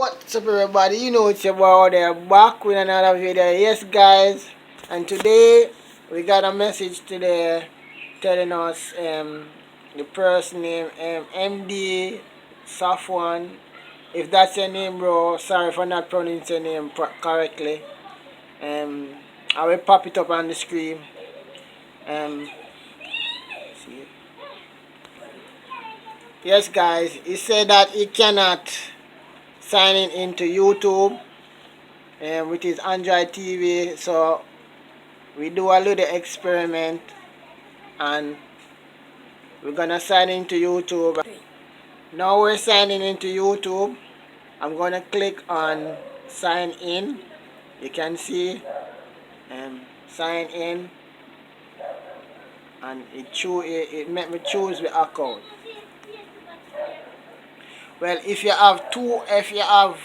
What's up everybody, you know it's your boy Odele back with another video. Yes guys, and today we got a message today telling us the person name Md Safwan. If that's your name, bro, sorry for not pronouncing your name correctly. I will pop it up on the screen. See it? Yes guys, he said that he cannot signing into YouTube with his Android TV, so we do a little experiment and we're gonna sign into YouTube. Now we're signing into YouTube. I'm gonna click on sign in. You can see sign in, and it made me choose the account. Well, if you have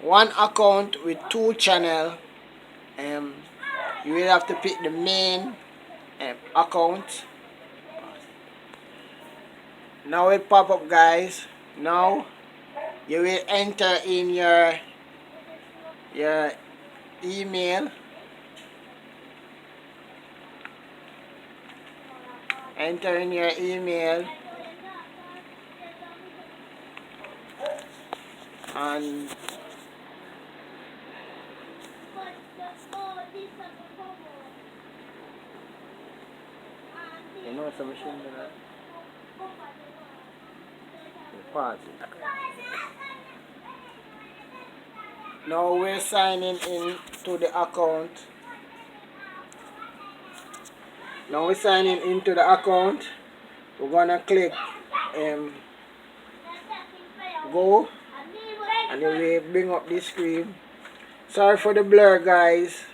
one account with two channel, you will have to pick the main account. Now it pop up, guys. Now you will enter in your email. Enter in your email, and you know some machine there. Pause it. Now we're signing in to the account. Now we're signing into the account. We're gonna click go, and it will bring up this screen. Sorry for the blur, guys.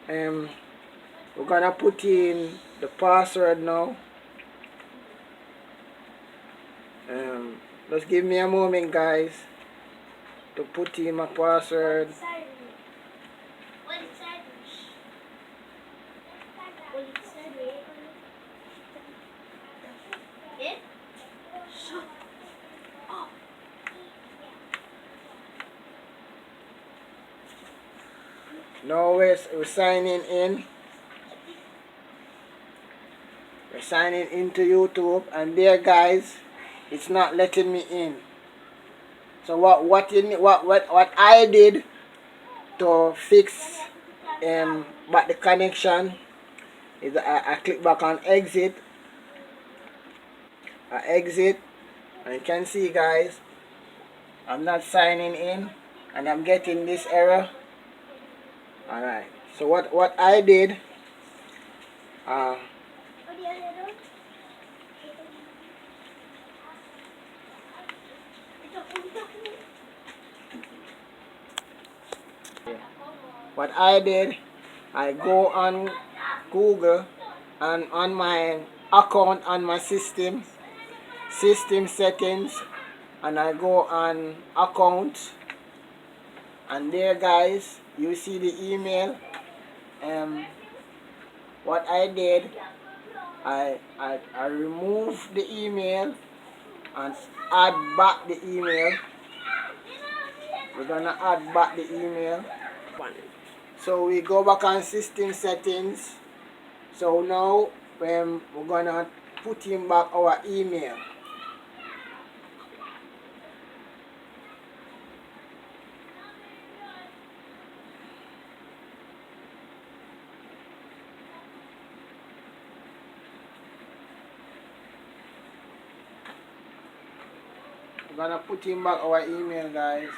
We're gonna put in the password now. Just give me a moment, guys, to put in my password. Now we're signing in. We're signing into YouTube, and there, guys, it's not letting me in. So what I did to fix back the connection is I click back on exit. I exit, and you can see, guys, I'm not signing in and I'm getting this error. Alright, so what I did, I go on Google and on my account on my system settings, and I go on accounts, and there, guys, you see the email. What I did, I removed the email and add back the email. We're gonna add back the email. So we go back on system settings. So now we're gonna put in back our email. We're gonna put in back our email, guys.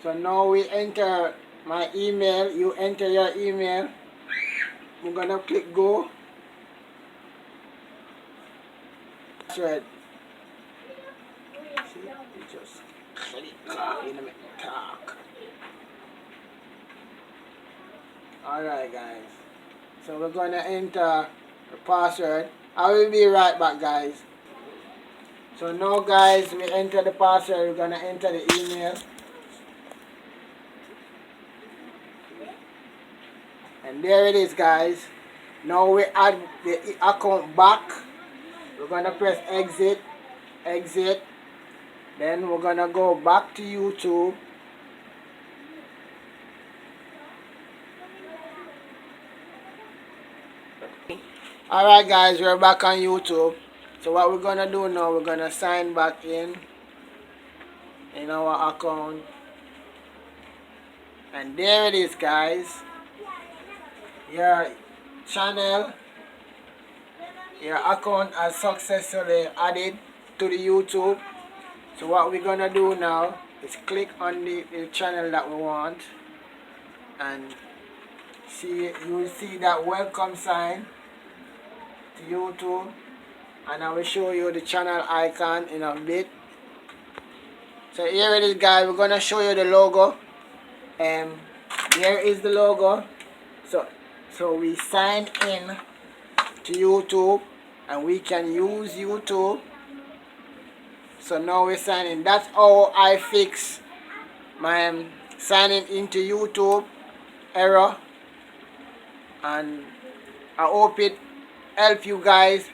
So now we enter my email. You enter your email. I'm gonna click go. That's right. See, you just click in the talk. Alright, guys. So we're gonna enter the password. I will be right back, guys. So now, guys, we enter the password. We're gonna enter the email. And there it is, guys. Now we add the account back. We're gonna press exit, exit. Then we're gonna go back to YouTube. Alright guys, we're back on YouTube. So what we're gonna do now, we're gonna sign back in our account. And there it is guys. Your channel, your account has successfully added to the YouTube. So what we're gonna do now is click on the channel that we want, and you will see that welcome sign to YouTube, and I will show you the channel icon in a bit. So here it is guys, we're gonna show you the logo. Here is the logo. So we sign in to YouTube and we can use YouTube. So now we're signing. That's how I fix my signing into YouTube error, and I hope it help you guys.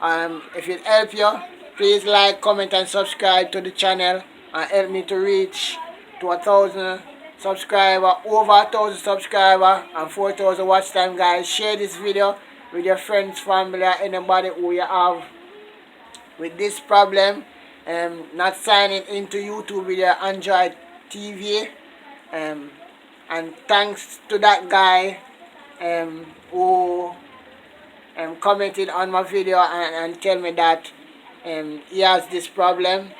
If it help you, please like, comment and subscribe to the channel and help me to reach to 1,000 subscriber, over 1,000 subscriber and 4,000 watch time guys. Share this video with your friends, family, or anybody who you have with this problem, not signing into YouTube with your Android TV. And thanks to that guy who commented on my video and tell me that he has this problem.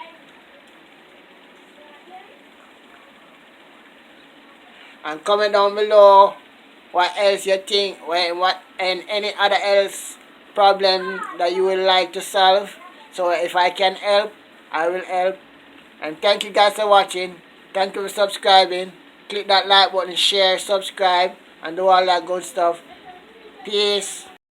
And comment down below what else you think, and any other else problem that you would like to solve. So if I can help, I will help. And thank you guys for watching. Thank you for subscribing. Click that like button, share, subscribe, and do all that good stuff. Peace.